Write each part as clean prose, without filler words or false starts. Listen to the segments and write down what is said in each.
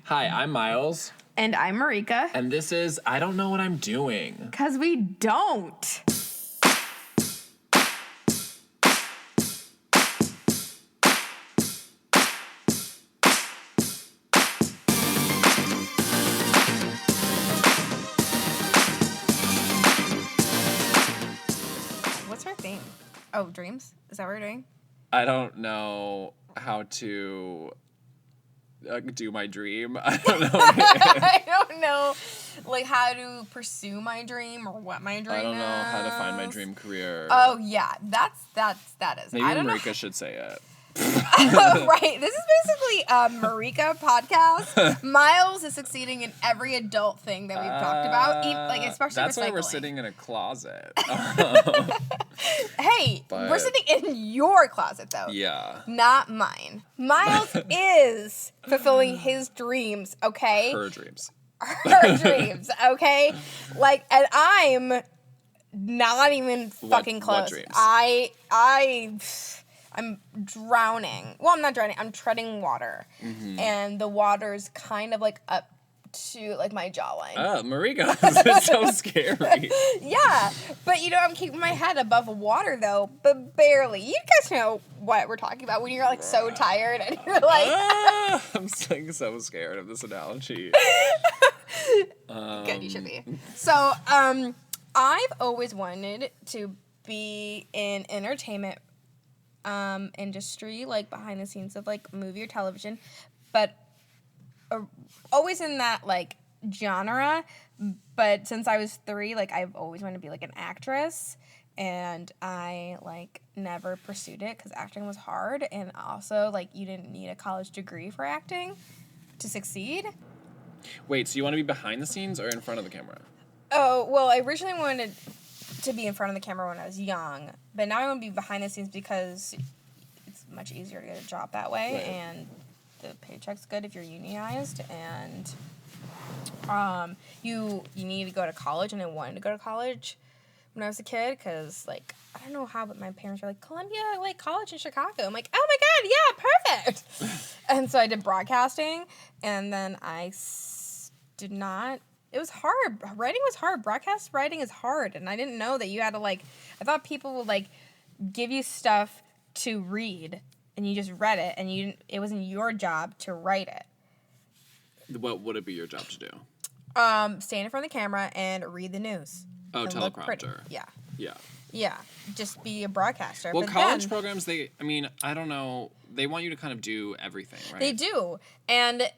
Hi, I'm Miles. And I'm Marika. And this is I Don't Know What I'm Doing. 'Cause we don't. What's our theme? Oh, dreams? Is that what we're doing? I don't know how to do my dream. I don't know. I don't know, like, how to pursue my dream or what my dream is. I don't know how to find my dream career. Oh, yeah. That is. Maybe I don't Marika should say it. Right. This is basically a Marika podcast. Miles is succeeding in every adult thing that we've talked about, like especially that's recycling. why we're sitting in a closet. Hey, we're sitting in your closet though. Yeah. Not mine. Miles is fulfilling his dreams, okay? Her dreams. Her dreams, okay? Like, and I'm not even fucking close. What dreams? I'm drowning. Well, I'm not drowning. I'm treading water. Mm-hmm. And the water's kind of like up to like my jawline. Oh, Marika, this is so scary. Yeah. But I'm keeping my head above water though, but barely. You guys know what we're talking about when you're like so tired and you're like I'm so scared of this analogy. Good, you should be. So, I've always wanted to be in entertainment industry, like behind the scenes of like movie or television, but always in that like genre. But since I was 3, like I've always wanted to be like an actress, and I like never pursued it because acting was hard, and also like you didn't need a college degree for acting to succeed. Wait, so you want to be behind the scenes or in front of the camera? Oh, well, I originally wanted to be in front of the camera when I was young, but now I want to be behind the scenes because it's much easier to get a job that way, right. And the paycheck's good if you're unionized, and you need to go to college, and I wanted to go to college when I was a kid because, like, I don't know how, but my parents were like, Columbia, like, college in Chicago. I'm like, oh my god, yeah, perfect! And so I did broadcasting, and then I did not. It was hard. Writing was hard. Broadcast writing is hard. And I didn't know that you had to, like, I thought people would, like, give you stuff to read, and you just read it, and it wasn't your job to write it. What would it be your job to do? Stand in front of the camera and read the news. Oh, and teleprompter. Yeah. Yeah. Yeah. Just be a broadcaster. Well, but college then, programs, I don't know, they want you to kind of do everything, right? They do. And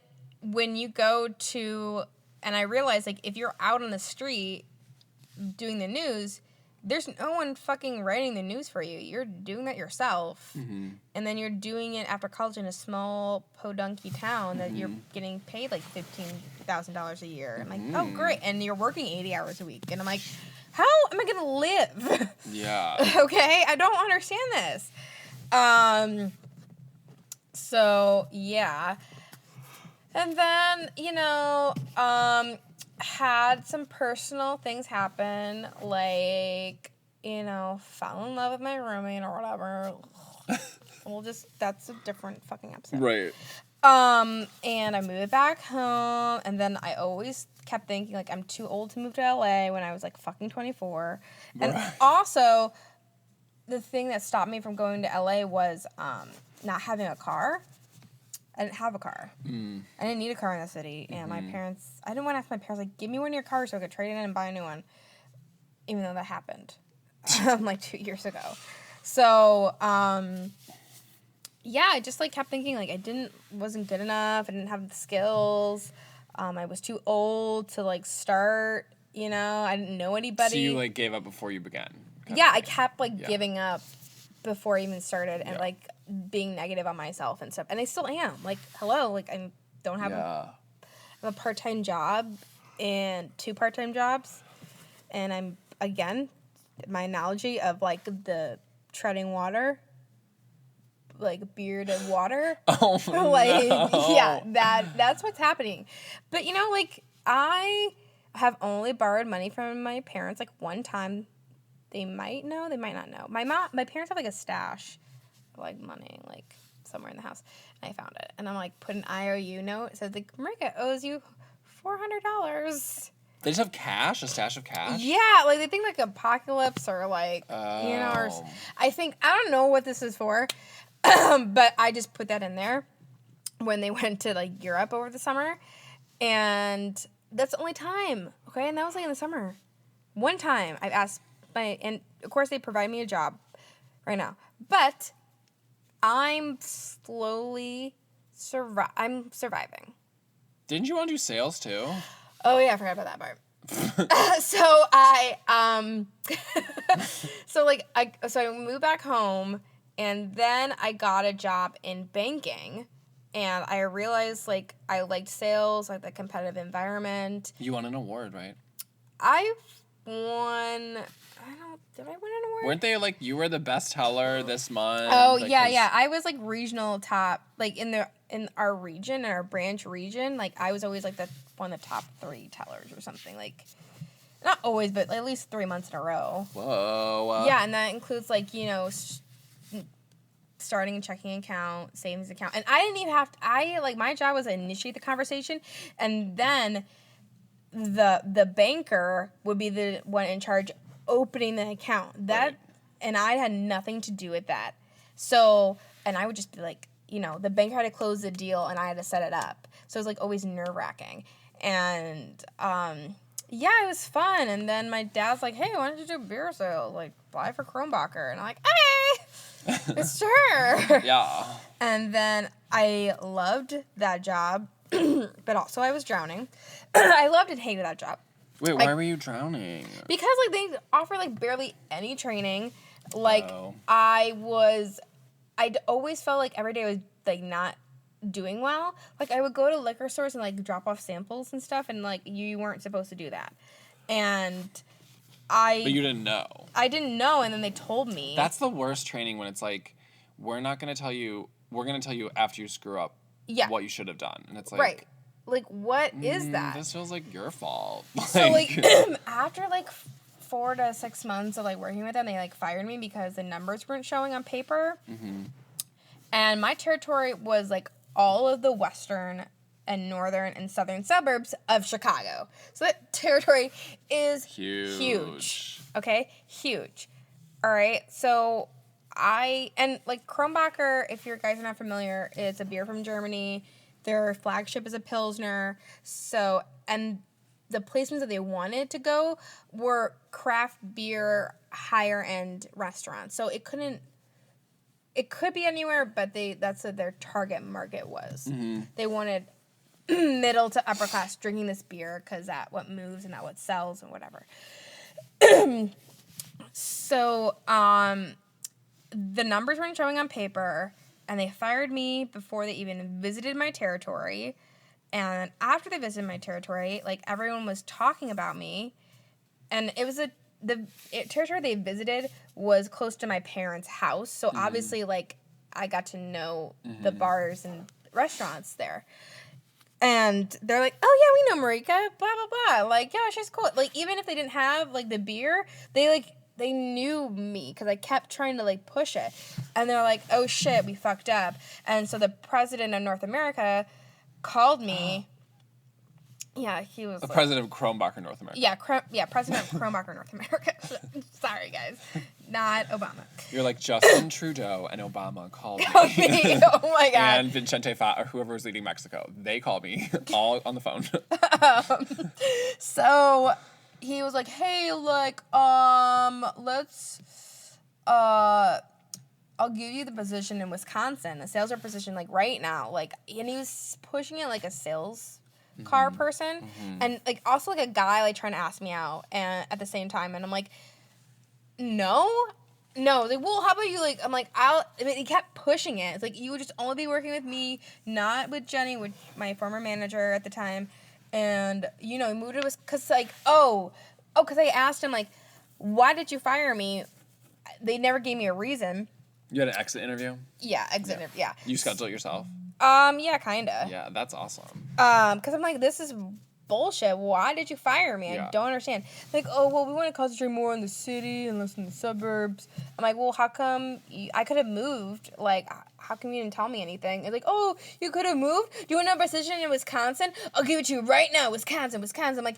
when you go to... And I realized, like, if you're out on the street doing the news, there's no one fucking writing the news for you. You're doing that yourself. Mm-hmm. And then you're doing it after college in a small podunky town that you're getting paid, like, $15,000 a year. I'm like, oh, great. And you're working 80 hours a week. And I'm like, how am I going to live? Yeah. Okay? I don't understand this. So, yeah. And then, had some personal things happen, like, fell in love with my roommate or whatever. That's a different fucking episode. Right. And I moved back home, and then I always kept thinking, like, I'm too old to move to LA when I was, like, fucking 24. And also, the thing that stopped me from going to LA was, not having a car. I didn't have a car. I didn't need a car in the city. And my parents... I didn't want to ask my parents, like, give me one of your cars so I could trade it in and buy a new one. Even though that happened. Like, 2 years ago. So, yeah, I just, like, kept thinking, like, wasn't good enough. I didn't have the skills. I was too old to, like, start, I didn't know anybody. So you, like, gave up before you began? Yeah, I kept, like, giving up before I even started. And, like... being negative on myself and stuff, and I still am. Like, hello, like I don't have a part-time job and 2 part-time jobs, and I'm again my analogy of like the treading water, like bearded water. Oh, like no. Yeah, that's what's happening. But like I have only borrowed money from my parents like one time. They might know, they might not know. My parents have like a stash. Like money, like somewhere in the house, and I found it. And I'm like, put an IOU note. It says, like, Marika owes you $400. They just have cash, a stash of cash? Yeah, like, they think, like, Apocalypse or, like, you know, or... I don't know what this is for, but I just put that in there when they went to, like, Europe over the summer. And that's the only time, okay? And that was, like, in the summer. One time I've asked and of course they provide me a job right now. But I'm slowly I'm surviving. Didn't you want to do sales too? Oh yeah, I forgot about that part. So I moved back home, and then I got a job in banking, and I realized like I liked sales, like the competitive environment. You won an award, right? I won. Did I win an award? Weren't they like you were the best teller this month? Oh like, yeah. I was like regional top, like in our region, in our branch region. Like I was always like one of the top 3 tellers or something. Like not always, but at least 3 months in a row. Whoa. Yeah, and that includes like starting a checking account, savings account, and I didn't even have to. My job was to initiate the conversation, and then the banker would be the one in charge opening the account. And I had nothing to do with that. So, and I would just be like, the banker had to close the deal and I had to set it up. So it was like always nerve-wracking. And yeah, it was fun. And then my dad's like, hey, why don't you do beer sales? Like, apply for Kronbacher. And I'm like, hey, sure. Yeah. And then I loved that job, but also I was drowning. I loved and hated that job. Wait, why were you drowning? Because, like, they offer, like, barely any training. Like, I'd always felt like every day I was, like, not doing well. Like, I would go to liquor stores and, like, drop off samples and stuff, and, like, you weren't supposed to do that. And But you didn't know. I didn't know, and then they told me. That's the worst training when it's like, we're going to tell you after you screw up what you should have done. And it's like... Right. Like, what is that? This feels like your fault. So, like, after, like, 4 to 6 months of, like, working with them, they, like, fired me because the numbers weren't showing on paper. Mm-hmm. And my territory was, like, all of the western and northern and southern suburbs of Chicago. So that territory is huge. Okay? Huge. All right? So like, Kronbacher, if you guys are not familiar, it's a beer from Germany. Their flagship is a Pilsner. So, and the placements that they wanted to go were craft beer, higher end restaurants. So it could be anywhere, but that's what their target market was. Mm-hmm. They wanted middle to upper class drinking this beer because that's what moves and that's what sells and whatever. So, the numbers weren't showing on paper. And they fired me before they even visited my territory. And after they visited my territory, like, everyone was talking about me. And it was the territory they visited was close to my parents' house. So, obviously, like, I got to know the bars and restaurants there. And they're like, oh, yeah, we know Marika, blah, blah, blah. Like, yeah, she's cool. Like, even if they didn't have, like, the beer, they knew me because I kept trying to, like, push it. And they're like, oh, shit, we fucked up. And so the president of North America called me. Yeah, he was... The president of Kronbacher North America. Yeah, president of Kronbacher North America. Sorry, guys. Not Obama. You're like, Justin Trudeau and Obama called me. Oh, my God. And Vicente Fox, or whoever was leading Mexico. They called me, all on the phone. So... He was like, hey, like, let's, I'll give you the position in Wisconsin, a sales rep position, like, right now. Like, and he was pushing it like a sales car person. Mm-hmm. And, like, also, like, a guy, like, trying to ask me out and at the same time. And I'm like, no. Like, well, how about you, like, I'm like, he kept pushing it. It's like, you would just only be working with me, not with Jenny, with my former manager at the time. And, he moved it because, like, because I asked him, like, why did you fire me? They never gave me a reason. You had an exit interview? Yeah, interview, yeah. You scheduled it yourself? Yeah, kind of. Yeah, that's awesome. Because I'm like, this is bullshit. Why did you fire me? I don't understand. Like, oh, well, we want to concentrate more on the city and less in the suburbs. I'm like, well, how come I could have moved? Like, how come you didn't tell me anything? It's like, oh, you could have moved? Do you want a position in Wisconsin? I'll give it to you right now, Wisconsin. I'm like,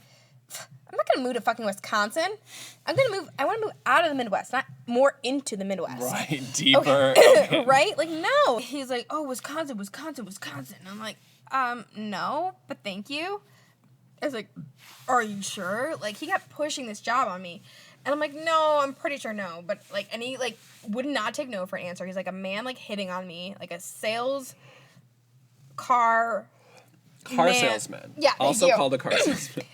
I'm not going to move to fucking Wisconsin. I want to move out of the Midwest, not more into the Midwest. Right, deeper. Okay. Right? Like, no. He's like, oh, Wisconsin. I'm like, no, but thank you. I was like, are you sure? Like, he kept pushing this job on me. And I'm like, no, I'm pretty sure no. But, like, and he, like, would not take no for an answer. He's like a man, like, hitting on me. Like, a car salesman. Yeah, also called a car salesman.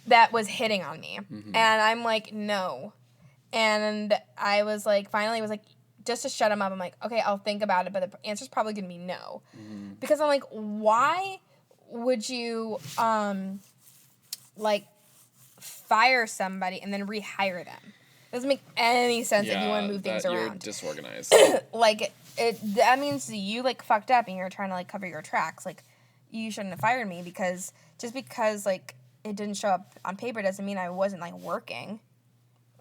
That was hitting on me. Mm-hmm. And I'm like, no. And I was like, finally was like, just to shut him up, I'm like, okay, I'll think about it, but the answer's probably going to be no. Mm-hmm. Because I'm like, why would you, like, fire somebody and then rehire them? It doesn't make any sense if you want to move things around. You're disorganized. Like, that means you, like, fucked up and you're trying to, like, cover your tracks. Like, you shouldn't have fired me because, like, it didn't show up on paper doesn't mean I wasn't, like, working.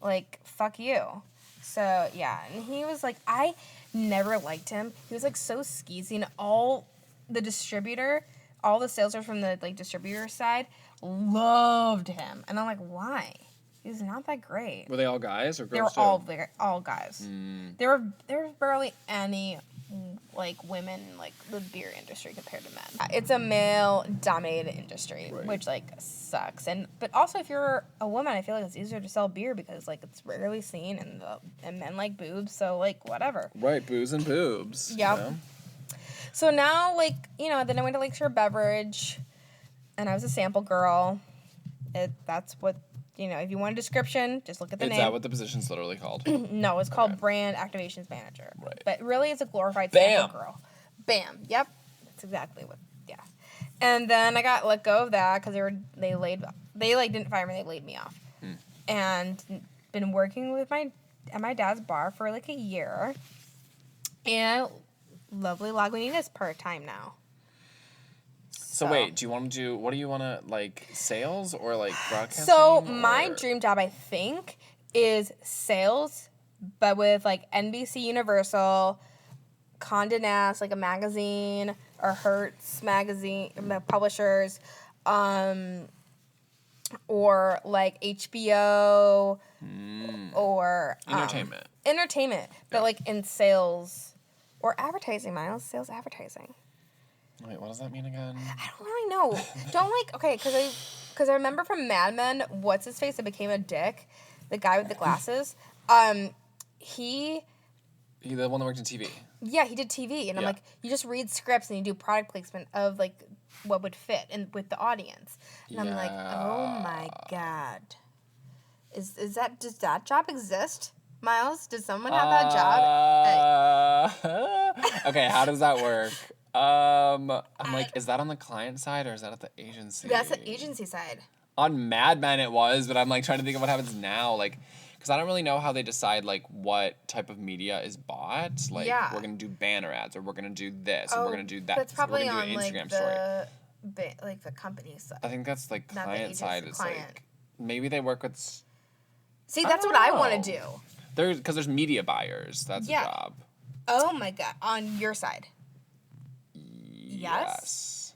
Like, fuck you. So, yeah. And he was, like, I never liked him. He was, like, so skeezy. And all the sales reps from the, like, distributor side loved him. And I'm like, why? He's not that great. Were they all guys or girls? They were all guys. Mm. There was barely any, like, women in, like, the beer industry compared to men. It's a male-dominated industry, right. Which, like, sucks. But also, if you're a woman, I feel like it's easier to sell beer because, like, it's rarely seen, and men like boobs, so, like, whatever. Right, booze and boobs. Yep. You know? So now, like, you know, then I went to Lakeshore Beverage, and I was a sample girl. That's what... You know, if you want a description, just look at the name. Is that what the position's literally called? No, it's called Brand Activations Manager. Right. But really, it's a glorified sample girl. Bam. Yep. That's exactly what. Yeah. And then I got let go of that because they didn't fire me. They laid me off. And been working with at my dad's bar for like a year. And lovely Lagunitas part-time now. So wait, what do you want to, like, sales or, like, broadcasting? So my dream job, I think, is sales, but with, like, NBC Universal, Condé Nast, like a magazine, or Hertz magazine, the publishers, or, like, HBO, or... Entertainment, but, like, in sales, or advertising, Miles, sales advertising. Wait, what does that mean again? I don't really know. Because I remember from Mad Men, what's his face that became a dick, the guy with the glasses. He the one that worked in TV. Yeah, he did TV, and I'm like, you just read scripts and you do product placement of like what would fit and with the audience, and I'm like, oh my god, does that job exist? Miles, does someone have that job? Okay, how does that work? I'm like, is that on the client side or is that at the agency? That's the agency side. On Mad Men it was, but I'm like trying to think of what happens now, like, because I don't really know how they decide like what type of media is bought. Like, we're gonna do banner ads, or we're gonna do this, and we're gonna do that. That's probably we're gonna on do an Instagram like the company side. I think that's like client side. It's like maybe they work with. See, that's what I want to do. There's media buyers. That's a job. Oh my god, on your side. Yes.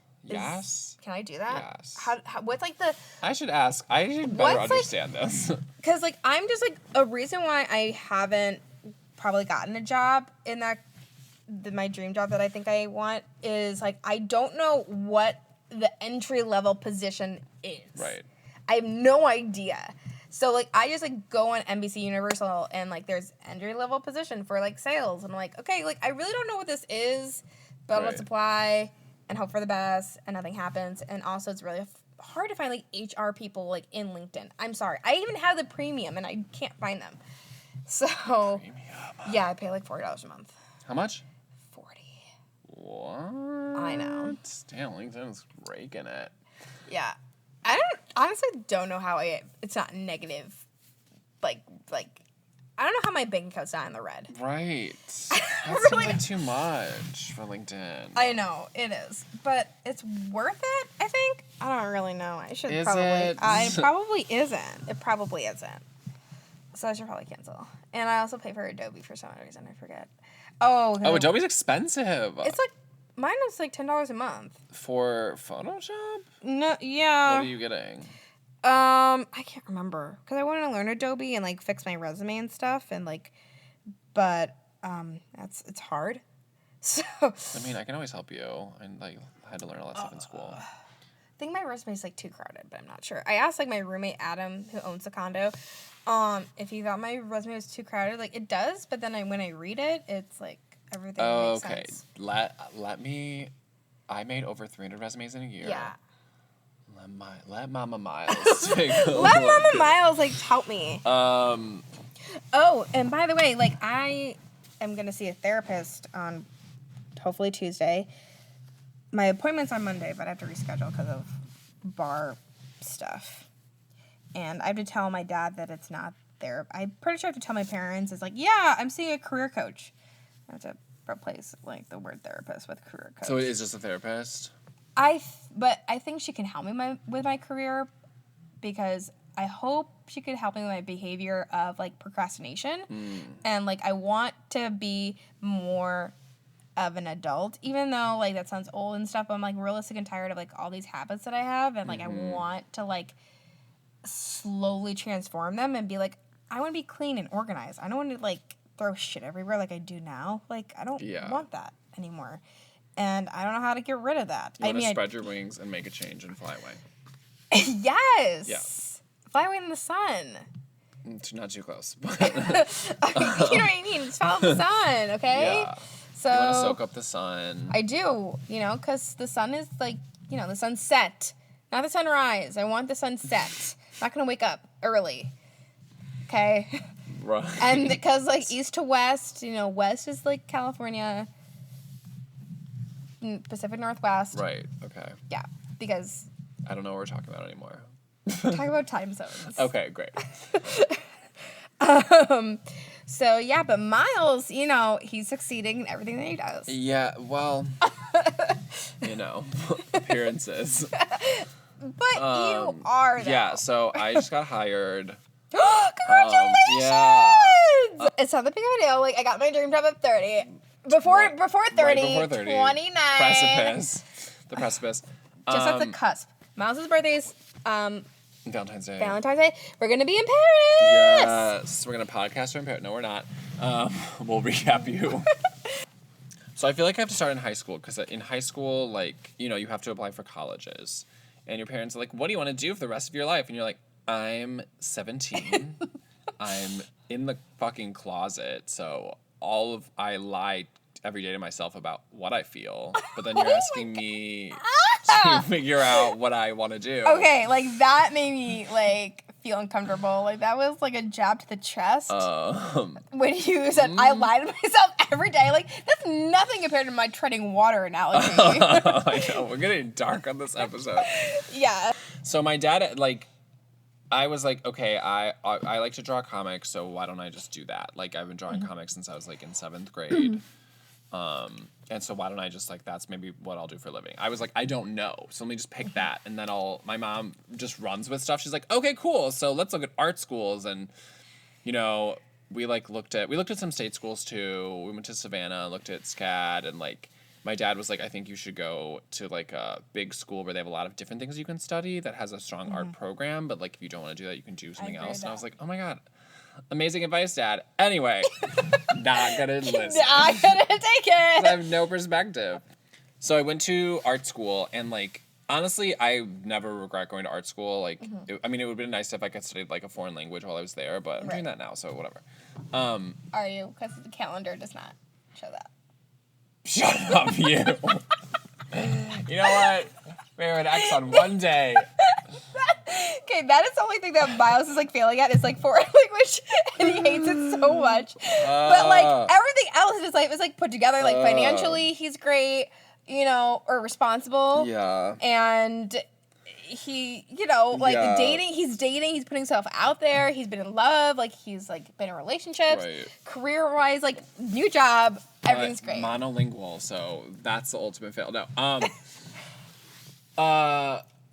Can I do that? Yes. How what's like the... I should ask. I should better understand this. Because, like, I'm just, like, a reason why I haven't probably gotten a job in my dream job that I think I want is, like, I don't know what the entry-level position is. Right. I have no idea. So, like, I just, like, go on NBC Universal and, like, there's entry-level position for, like, sales. And I'm like, okay, like, I really don't know what this is. But let's apply and hope for the best and nothing happens. And also, it's really hard to find, like, HR people, like, in LinkedIn. I'm sorry. I even have the premium, and I can't find them. So, premium. Yeah, I pay, like, $40 a month. How much? $40. What? I know. Damn, LinkedIn's raking it. Yeah. I honestly don't know how it's not negative. Like, I don't know how my bank account's not in the red. Right. That's really too much for LinkedIn. I know, it is. But it's worth it, I think. I don't really know. I should probably... It probably isn't. It probably isn't. So I should probably cancel. And I also pay for Adobe for some reason. I forget. Oh. Oh, Adobe's expensive. It's like, mine is like $10 a month. For Photoshop? No, yeah. What are you getting? I can't remember. Because I wanted to learn Adobe and, like, fix my resume and stuff. And, like, but, it's hard. So. I mean, I can always help you. I, like, had to learn all that stuff in school. I think my resume is, like, too crowded, but I'm not sure. I asked, like, my roommate, Adam, who owns the condo, if he thought my resume was too crowded. Like, it does, but then when I read it, it's, like, everything makes sense. Let me... I made over 300 resumes in a year. Yeah. Let Mama Miles take a Let look. Mama Miles, like, help me. Oh, and by the way, like, I am going to see a therapist on hopefully Tuesday. My appointment's on Monday, but I have to reschedule because of bar stuff. And I have to tell my dad that it's not there. I'm pretty sure I have to tell my parents. It's like, yeah, I'm seeing a career coach. I have to replace, like, the word therapist with career coach. So it is just a therapist? But I think she can help me with my career because I hope she could help me with my behavior of, like, procrastination. And, like, I want to be more of an adult, even though, like, that sounds old and stuff. But I'm, like, realistic and tired of, like, all these habits that I have. And, like, I want to, like, slowly transform them and be, like, I want to be clean and organized. I don't want to, like, throw shit everywhere like I do now. Like, I don't want that anymore. And I don't know how to get rid of that. You want to spread your wings and make a change and fly away. Yes. Yeah. Fly away in the sun. Not too close. You know what I mean? Just follow the sun, okay? Yeah. So you want to soak up the sun. I do, because the sun is like, the sunset, not the sunrise. I want the sunset. I'm not going to wake up early, okay? Right. And because, like, east to west, west is, like, California, Pacific Northwest. Right, okay. Yeah, because... I don't know what we're talking about anymore. Talk about time zones. Okay, great. So, yeah, but Miles, he's succeeding in everything that he does. Yeah, well, appearances. But you are, though. Yeah, so I just got hired. Congratulations! Yeah. It's not that big of a deal. Like, I got my dream job at 30. Before 30, right before 30. 29. Precipice. The precipice. Just at the cusp. Miles' birthday's Valentine's Day. We're going to be in Paris! Yes. We're going to podcast from Paris. No, we're not. We'll recap you. So I feel like I have to start in high school because in high school, like, you have to apply for colleges. And your parents are like, what do you want to do for the rest of your life? And you're like, I'm 17. I'm in the fucking closet. So I lie every day to myself about what I feel. But then you're asking me to figure out what I want to do. Okay, like, that made me, like, feel uncomfortable. Like, that was, like, a jab to the chest. When you said, I lie to myself every day. Like, that's nothing compared to my treading water analogy. I know. We're getting dark on this episode. Yeah. So my dad, like, I was like, okay, I like to draw comics, so why don't I just do that? Like, I've been drawing comics since I was, like, in 7th grade. And so why don't I just, like, that's maybe what I'll do for a living. I was like, I don't know. So let me just pick that. And then my mom just runs with stuff. She's like, okay, cool. So let's look at art schools. And, we looked at some state schools too. We went to Savannah, looked at SCAD, and, like, my dad was like, I think you should go to, like, a big school where they have a lot of different things you can study that has a strong art program. But, like, if you don't want to do that, you can do something else. And I was like, oh my God. Amazing advice, Dad. Anyway, not gonna listen. Not gonna take it. I have no perspective. So I went to art school, and, like, honestly, I never regret going to art school. Like, it would have been nice if I could study, like, a foreign language while I was there, but I'm doing that now, so whatever. Are you? Because the calendar does not show that. Shut up, you. You know what? We're an X on one day. Okay, that is the only thing that Miles is, like, failing at is, like, foreign language, and he hates it so much. But, like, everything else in his life is, like, put together. Like, financially, he's great, or responsible. Yeah. And he, dating, he's putting himself out there. He's been in love. Like, he's, like, been in relationships. Right. Career-wise, like, new job. Everything's great. Monolingual, so that's the ultimate fail. No.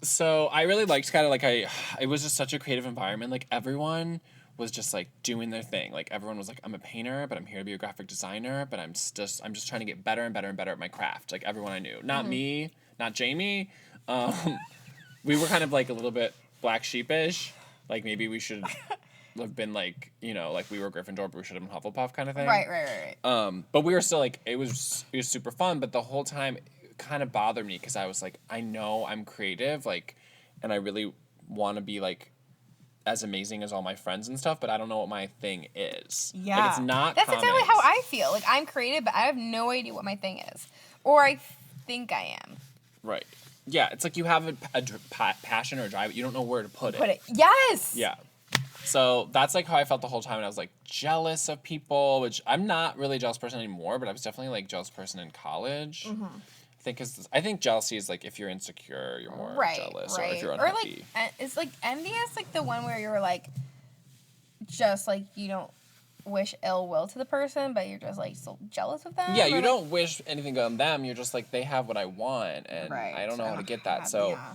So I really liked kind of like it was just such a creative environment. Like everyone was just like doing their thing. Like everyone was like, I'm a painter, but I'm here to be a graphic designer, but I'm just trying to get better and better and better at my craft. Like everyone I knew. Not me, not Jamie. We were kind of like a little bit black sheepish. Like maybe we should have been like, you know, like we were Gryffindor, but we should have been Hufflepuff kind of thing. Right. But we were still like, it was super fun, but the whole time it kind of bothered me because I was like, I know I'm creative, like, and I really want to be like as amazing as all my friends and stuff, but I don't know what my thing is. Yeah. Like, it's not That's comics. exactly how I feel. Like, I'm creative, but I have no idea what my thing is. Or I think I am. Right. Yeah, it's like you have a passion or a drive, but you don't know where to put it. Yes! Yeah. So that's like how I felt the whole time, and I was like jealous of people, which I'm not really a jealous person anymore, but I was definitely like jealous person in college. Mm-hmm. I think jealousy is like if you're insecure, you're more jealous, or if you're Or unhappy. like, it's like envious, like the one where you're like, just like you don't wish ill will to the person, but you're just like so jealous of them. Yeah, or, you like, don't wish anything on them. You're just like, they have what I want, and I don't know how to get that. So yeah.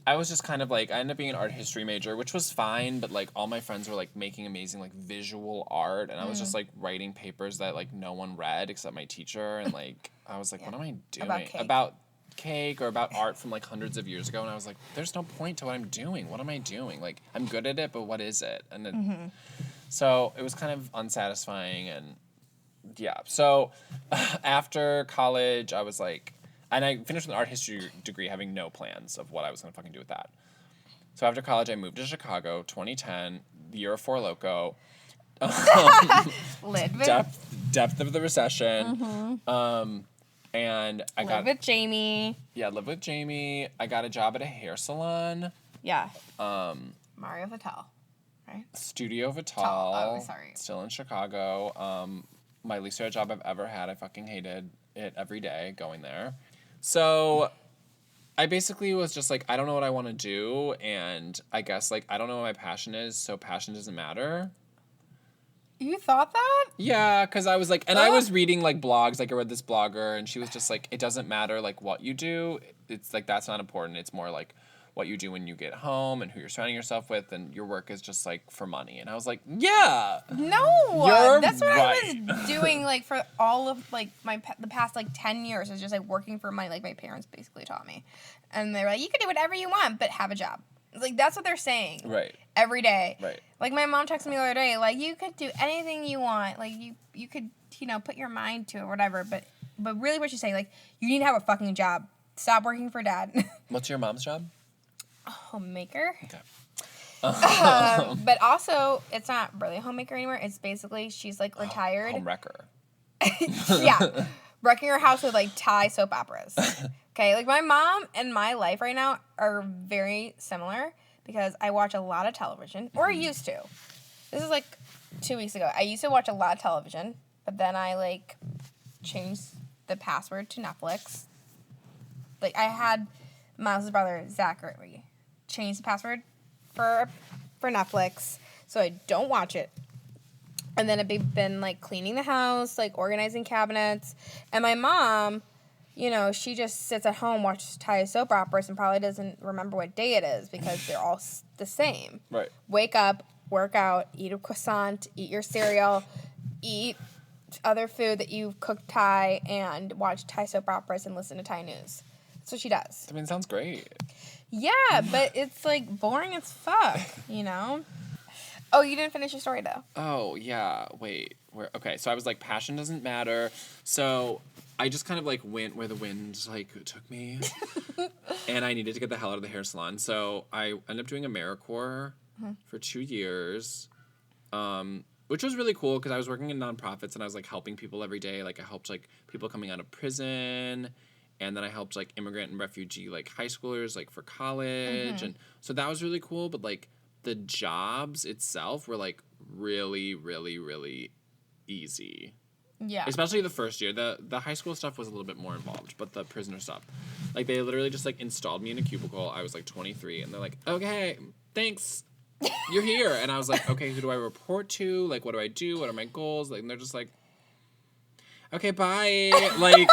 I was just kind of like, I ended up being an art history major, which was fine, but like all my friends were like making amazing like visual art, and I was just like writing papers that like no one read except my teacher, and like I was like, what am I doing? About cake or about art from like hundreds of years ago, and I was like, there's no point to what I'm doing. What am I doing? Like, I'm good at it, but what is it? And then, so it was kind of unsatisfying, and yeah. So after college, I was like, and I finished with an art history degree having no plans of what I was going to fucking do with that. So after college, I moved to Chicago, 2010, the year of Four Loko. Depth of the recession. And I Live with Jamie. Yeah, live with Jamie. I got a job at a hair salon. Yeah. Mario Vital, right? Studio Vital. Oh, sorry. Still in Chicago. My least favorite job I've ever had. I fucking hated it every day going there. So I basically was just like, I don't know what I want to do, and I guess like I don't know what my passion is, so passion doesn't matter. You thought that? Yeah, because I was like, and I was reading like blogs, like I read this blogger, and she was just like, it doesn't matter like what you do. It's like, that's not important. It's more like what you do when you get home and who you're surrounding yourself with, and your work is just like for money. And I was like, yeah. No, that's what I was doing like for all of like the past like 10 years is just like working for money. Like my parents basically taught me, and they were like, you can do whatever you want, but have a job. Like that's what they're saying. Right. Every day. Right. Like my mom texted me the other day, like you could do anything you want. Like you could, you know, put your mind to it or whatever. But really what she's saying, like, you need to have a fucking job. Stop working for dad. What's your mom's job? A homemaker. Okay. But also, it's not really a homemaker anymore. It's basically, she's like retired. Home wrecker. Yeah. Wrecking her house with like Thai soap operas. Okay, like my mom and my life right now are very similar because I watch a lot of television, or I used to. This is like 2 weeks ago. I used to watch a lot of television, but then I like changed the password to Netflix. Like I had Miles' brother Zachary change the password for Netflix, so I don't watch it. And then I've been like cleaning the house, like organizing cabinets, and my mom, you know, she just sits at home, watches Thai soap operas, and probably doesn't remember what day it is because they're all the same. Right. Wake up, work out, eat a croissant, eat your cereal, eat other food that you've cooked Thai, and watch Thai soap operas and listen to Thai news. That's what she does. I mean, it sounds great. Yeah, but it's like boring as fuck, you know? Oh, you didn't finish your story though. Oh, yeah. Wait. Okay, so I was like, passion doesn't matter. So I just kind of like went where the wind like took me. And I needed to get the hell out of the hair salon. So I ended up doing AmeriCorps for 2 years, which was really cool because I was working in nonprofits and I was like helping people every day. Like I helped like people coming out of prison, and then I helped like immigrant and refugee like high schoolers like for college. And so that was really cool. But like the jobs itself were like really, really, really easy. Yeah. Especially the first year. The high school stuff was a little bit more involved, but the prisoner stuff, like they literally just like installed me in a cubicle. I was like 23, and they're like, okay, thanks, you're here. And I was like, okay, who do I report to? Like, what do I do? What are my goals? Like, and they're just like, okay, bye. Like,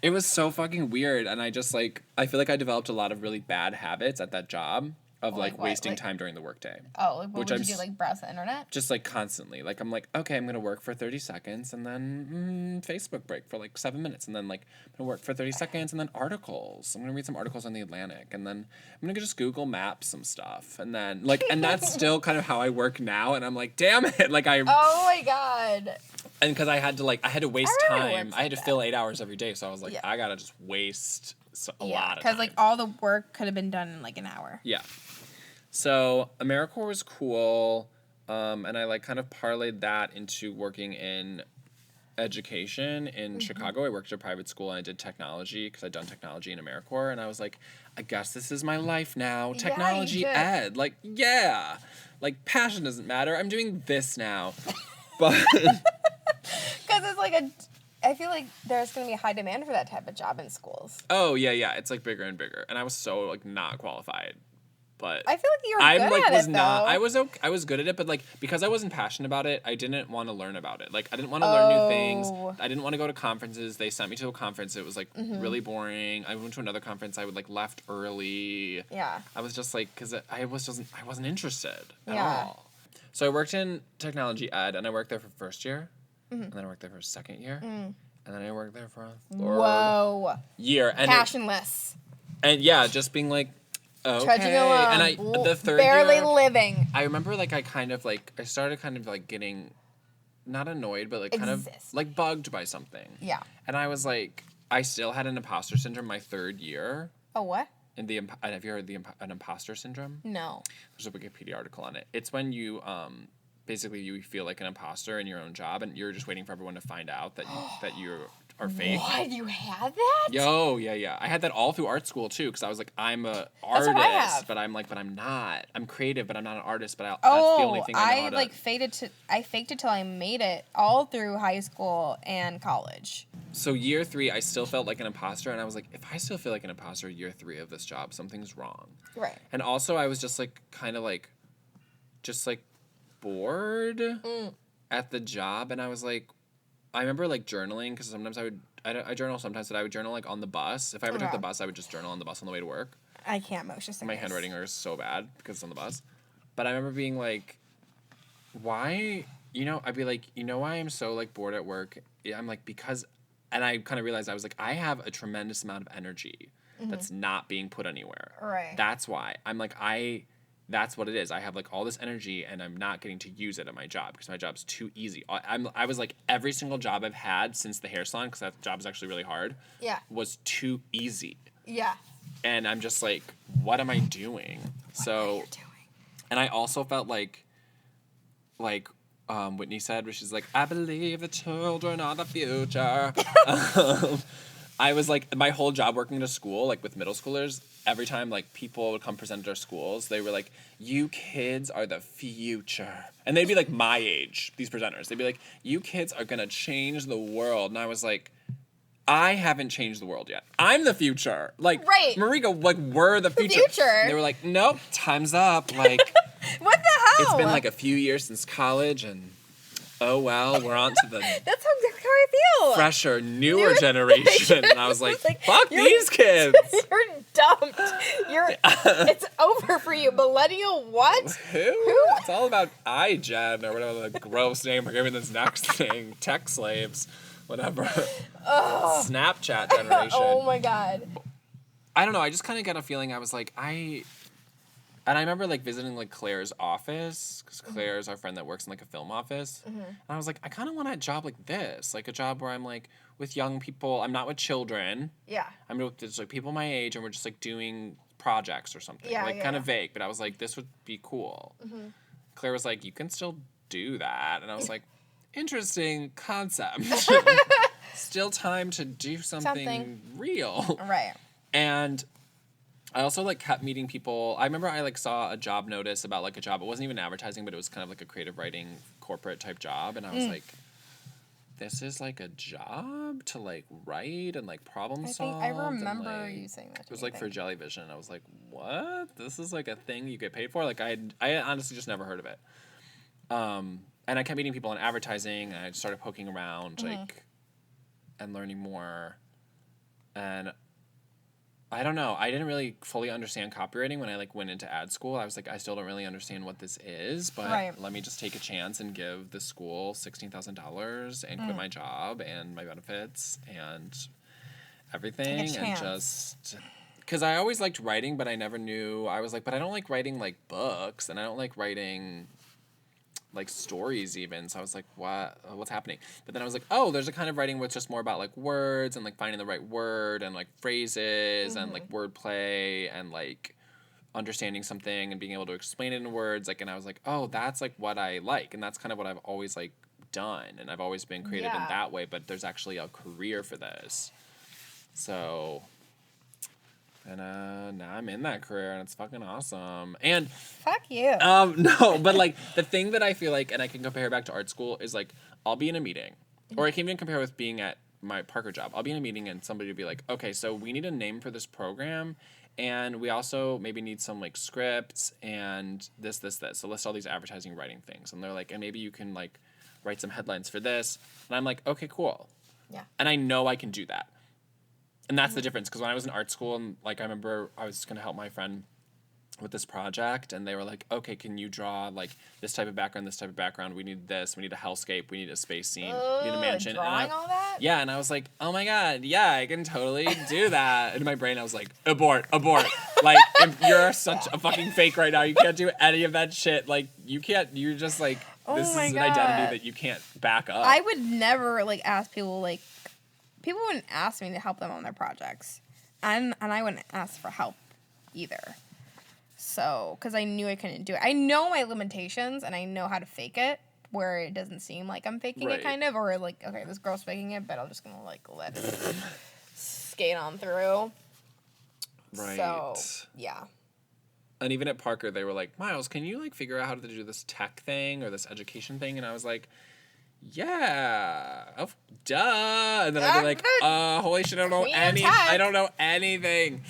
it was so fucking weird. And I just like, I feel like I developed a lot of really bad habits at that job. of Like like what? wasting Like- time during the workday. Oh, like what Which would I'm you do? s- Like browse the internet? Just like constantly. Like I'm like, okay, I'm gonna work for 30 seconds and then Facebook break for like 7 minutes and then like I'm gonna work for 30 seconds and then articles. I'm gonna read some articles on the Atlantic and then I'm gonna just Google Maps some stuff and then like and that's still kind of how I work now and I'm like, damn it, like I Oh my god. and because I had to waste Everyone time. works I had to like fill that. 8 hours every day, so I was like, Yeah. I gotta just waste a Yeah, lot of time. because like all the work could have been done in like an hour. Yeah. So AmeriCorps was cool, and I like kind of parlayed that into working in education in Chicago. I worked at a private school and I did technology because I'd done technology in AmeriCorps, and I was like, I guess this is my life now. you Technology did. ed, like yeah, like passion doesn't matter. I'm doing this now, but Because it's like I feel like there's going to be a high demand for that type of job in schools. oh yeah, it's like bigger and bigger, and I was so like not qualified, but. I feel like you were I'm good like at was it, not. though. I was okay. I was good at it, but like because I wasn't passionate about it, I didn't want to learn about it. Like I didn't want to learn new things. Oh. I didn't want to go to conferences. They sent me to a conference. It was like really boring. I went to another conference. I would like left early. Yeah. I was just like because I wasn't interested at Yeah. all. So I worked in technology ed, and I worked there for first year, and then I worked there for second year, and then I worked there for a third Whoa. year. And Passionless. and yeah, just being like. Okay. Trudging along. And I the third barely year, living. I remember like I started kind of like getting not annoyed but like kind of Exist. like bugged by something. Yeah. And I was like I still had an imposter syndrome my third year Oh, what? in have you heard of an imposter syndrome? No. There's a Wikipedia article on it. It's when you basically you feel like an imposter in your own job and you're just waiting for everyone to find out that you are fake. What? You had that? Yo, yeah. I had that all through art school too, because I was like, I'm a That's what I have. artist, but I'm not. I'm creative, but I'm not an artist. But that's Oh, the only thing I know how to. I faked it till I made it all through high school and college. So year 3, I still felt like an imposter, and I was like, if I still feel like an imposter year 3 of this job, something's wrong. Right. And also, I was just like, kind of like, just like, bored at the job, and I was like, I remember like journaling because sometimes I journal sometimes, but I would journal like on the bus. If I ever took Okay. the bus, I would just journal on the bus on the way to work. I can't motion sickness. My handwriting is so bad because it's on the bus. But I remember being like, why, I'd be like, why I'm so like bored at work? I'm like, because, and I kind of realized I was like, I have a tremendous amount of energy that's not being put anywhere. Right. That's why. I'm like, that's what it is. I have like all this energy and I'm not getting to use it at my job because my job's too easy. I was like, every single job I've had since the hair salon, because that job is actually really hard, Yeah. was too easy. Yeah. And I'm just like, what am I doing? So, You're doing. and I also felt like Whitney said, where she's like, I believe the children are the future. I was like, my whole job working at a school, like with middle schoolers, every time like people would come present at our schools, they were like, you kids are the future. And they'd be like my age, these presenters. They'd be like, you kids are going to change the world. And I was like, I haven't changed the world yet. I'm the future. Like, Right. Marika, like, we're the future. future. And they were like, nope, time's up. Like, What the hell? it's been like a few years since college, and oh well, we're on to the That's exactly how I feel. fresher, newer generation. And I was like, fuck you're- these kids. You're dumped. It's over for you. Millennial what? Who? It's all about iGen or whatever the gross name we're giving this next thing. Tech slaves. Whatever. Snapchat generation. Oh my god. I don't know. I just kind of got a feeling. I was like, and I remember like visiting like Claire's office because Claire's our friend that works in like a film office. And I was like, I kind of want a job like this, like a job where I'm like with young people. I'm not with children. Yeah. I'm with just like people my age, and we're just like doing projects or something. Yeah, like yeah, kind of yeah. vague, but I was like, this would be cool. Claire was like, you can still do that, and I was like, interesting concept. Still time to do something real. Right. And I also like kept meeting people. I remember I like saw a job notice about like a job. It wasn't even advertising, but it was kind of like a creative writing corporate type job. And I was like, this is like a job to like write and like problem solve. I remember and, like, you saying that. it was like for Jellyvision. And I was like, what? This is like a thing you get paid for? Like I honestly just never heard of it. And I kept meeting people in advertising, and I just started poking around, like, and learning more. And I don't know. I didn't really fully understand copywriting when I like went into ad school. I was like, I still don't really understand what this is, but Right. let me just take a chance and give the school $16,000 and quit my job and my benefits and everything, and chance. just because I always liked writing, but I never knew. I was like, but I don't like writing like books, and I don't like writing like stories even. So I was like, what's happening? But then I was like, oh, there's a kind of writing where it's just more about like words and like finding the right word and like phrases and like wordplay and like understanding something and being able to explain it in words. Like, and I was like, oh, that's like what I like, and that's kind of what I've always like done, and I've always been creative in Yeah. that way. But there's actually a career for this. So, and now I'm in that career, and it's fucking awesome. And Fuck you. no, but like the thing that I feel like, and I can compare back to art school, is like I'll be in a meeting, or I can even compare with being at my Parker job. I'll be in a meeting and somebody will be like, okay, so we need a name for this program, and we also maybe need some like scripts and this. So list all these advertising writing things, and they're like, and maybe you can like write some headlines for this, and I'm like, okay, cool, Yeah. and I know I can do that. And that's the difference, because when I was in art school, and like I remember I was gonna help my friend with this project, and they were like, okay, can you draw like this type of background, we need this, we need a hellscape, we need a space scene, we need a mansion. Drawing all that? Yeah, and I was like, oh my god, yeah, I can totally do that. In my brain I was like, abort. Like, you're such a fucking fake right now, you can't do any of that shit. Like, you're just like, this is my an God. identity that you can't back up. I would never like ask people like people wouldn't ask me to help them on their projects, and I wouldn't ask for help either. So, because I knew I couldn't do it. I know my limitations, and I know how to fake it where it doesn't seem like I'm faking Right. it, kind of, or like, okay, this girl's faking it, but I'm just gonna like let it skate on through. Right. So, yeah. And even at Parker, they were like, Miles, can you like figure out how to do this tech thing or this education thing? And I was like, yeah, duh. And then I'd be like, holy shit, I Queen of tech. I don't know anything.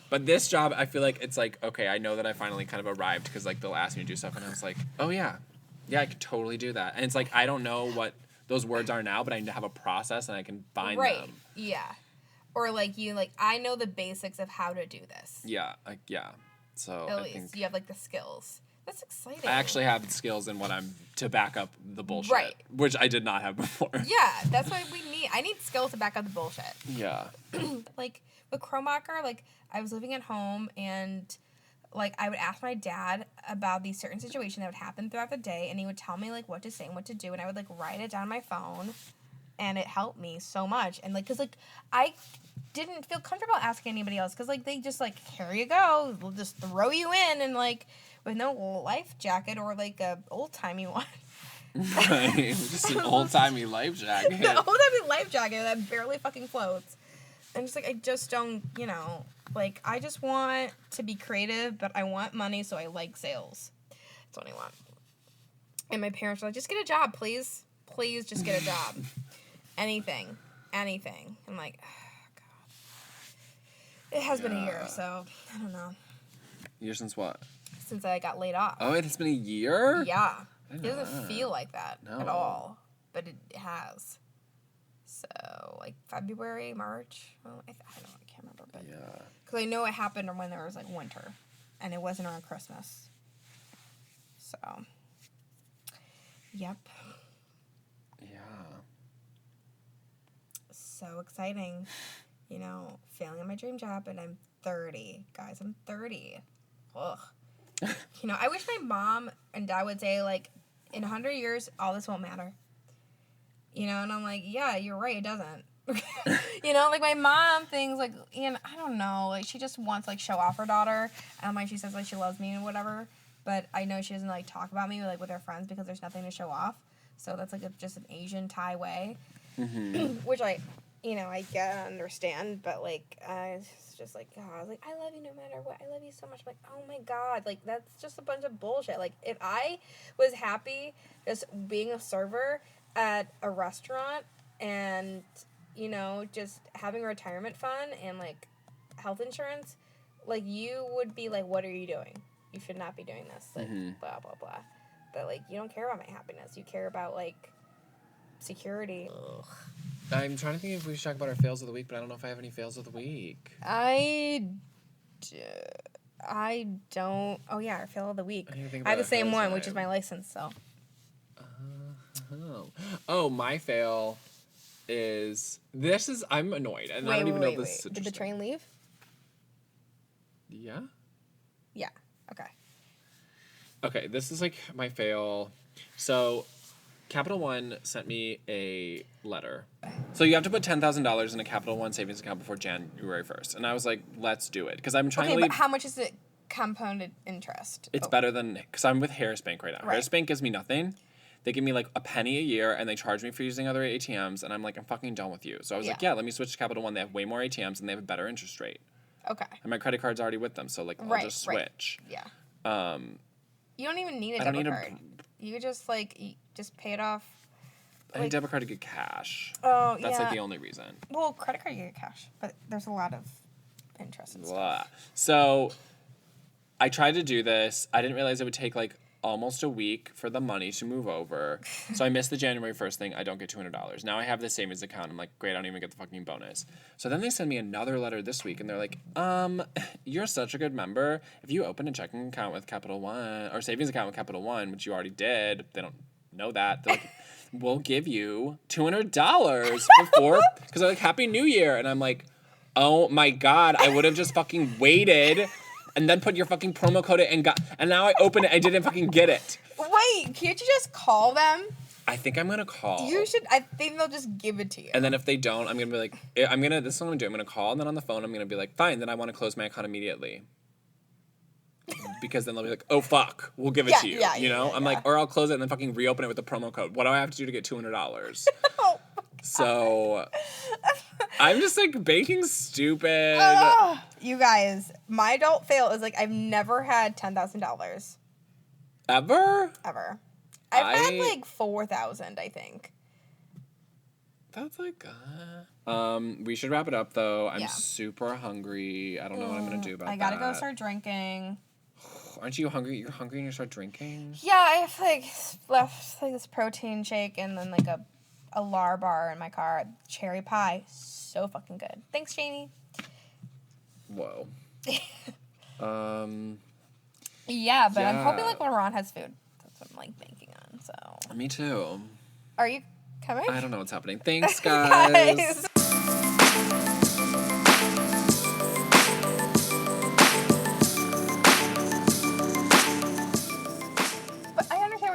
But this job, I feel like it's like, okay, I know that I finally kind of arrived, because like they'll ask me to do stuff, and I was like, oh yeah, I could totally do that. And it's like, I don't know what those words are now, but I have a process and I can find Right. them. Yeah. Or like I know the basics of how to do this. Yeah, yeah. So At I least think you have like the skills. That's exciting. I actually have the skills in what I'm to back up the bullshit, Right. which I did not have before. Yeah, that's what we need. I need skills to back up the bullshit. Yeah. Like with Chromacher, like I was living at home, and like I would ask my dad about these certain situations that would happen throughout the day, and he would tell me like what to say and what to do, and I would like write it down on my phone, and it helped me so much. And like, cause like I didn't feel comfortable asking anybody else, cause like they just like, here you go, we'll just throw you in, and like with no life jacket or like a old timey one. Right. Just an old timey life jacket. The old timey life jacket that barely fucking floats. And just like I just don't, like I just want to be creative, but I want money, so I like sales. That's what I want. And my parents were like, just get a job, please. Please just get a job. Anything. I'm like, oh, God. It has been a year, so I don't know. Year since what? Since I got laid off. Oh, it's been a year? Yeah. I It didn't know doesn't that. feel like that No. at all, but it has. So, like February, March. Well, I don't know. I can't remember, but Yeah. because I know it happened when there was like winter, and it wasn't around Christmas. So, yep. Yeah. So exciting, failing at my dream job, and I'm 30, guys. I'm 30. Ugh. I wish my mom and dad would say like, in 100 years, all this won't matter. And I'm like, yeah, you're right, it doesn't. Like my mom thinks like, I don't know, like she just wants like show off her daughter, and like she says like she loves me and whatever, but I know she doesn't like talk about me like with her friends because there's nothing to show off. So that's like just an Asian Thai way, which I get and understand, but like it's just like, God, I was like, I love you no matter what. I love you so much. I'm like, oh my God, like that's just a bunch of bullshit. Like if I was happy just being a server at a restaurant and just having a retirement fund and like health insurance, like you would be like, what are you doing? You should not be doing this. Like blah blah blah. But like you don't care about my happiness. You care about like security. Ugh. I'm trying to think if we should talk about our fails of the week, but I don't know if I have any fails of the week. I don't. Oh yeah, our fail of the week. I need to think I have about the our same fails one, that which is my license. So. Oh, my fail is this is I'm annoyed and I don't even know if this is Did the train leave? Yeah. Yeah. Okay. Okay, this is like my fail. So, Capital One sent me a letter. So you have to put $10,000 in a Capital One savings account before January 1st, and I was like, let's do it because I'm trying Okay, to leave. but how much is it compounded interest? It's better than because I'm with Harris Bank right now. Right. Harris Bank gives me nothing. They give me like a penny a year and they charge me for using other ATMs. And I'm like, I'm fucking done with you. So I was like, yeah, let me switch to Capital One. They have way more ATMs and they have a better interest rate. Okay. And my credit card's already with them. So like, I'll just switch. Yeah. You don't even need a I don't debit need card. You just just pay it off. I need a debit card to get cash. Oh, yeah. That's like the only reason. Well, credit card you get cash, but there's a lot of interest and Blah. stuff. So I tried to do this. I didn't realize it would take like almost a week for the money to move over. So I missed the January 1st thing. I don't get $200. Now I have this savings account. I'm like, great, I don't even get the fucking bonus. So then they send me another letter this week and they're like, you're such a good member. If you open a checking account with Capital One or savings account with Capital One, which you already did, they don't know that. They're like, we'll give you $200 before, because they're like, Happy New Year. And I'm like, oh my God, I would have just fucking waited and then put your fucking promo code in and now I opened it, I didn't fucking get it. Wait, can't you just call them? I think I'm gonna call. You should. I think they'll just give it to you. And then if they don't, I'm gonna be like, this is what I'm gonna do. I'm gonna call, and then on the phone, I'm gonna be like, fine, then I want to close my account immediately. Because then they'll be like, oh fuck, we'll give it to you. You know? I'm like, or I'll close it and then fucking reopen it with the promo code. What do I have to do to get $200? So I'm just like baking stupid. You guys, my adult fail is like I've never had $10,000 Ever? I've had like 4,000, I think. That's like, we should wrap it up though. I'm super hungry. I don't know what I'm gonna do about that. I gotta go start drinking. Aren't you hungry? You're hungry and you start drinking? Yeah, I have like left like this protein shake and then like a Lar bar in my car. Cherry pie, so fucking good. Thanks, Jamie. Whoa. Yeah, but I'm hoping like when Ron has food. That's what I'm like banking on. So. Me too. Are you coming? I don't know what's happening. Thanks, guys.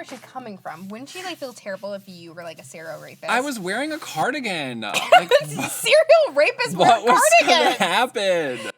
She's coming from. Wouldn't she like feel terrible if you were like a serial rapist? I was wearing a cardigan. Like, serial rapist wear a cardigan. What was gonna happen?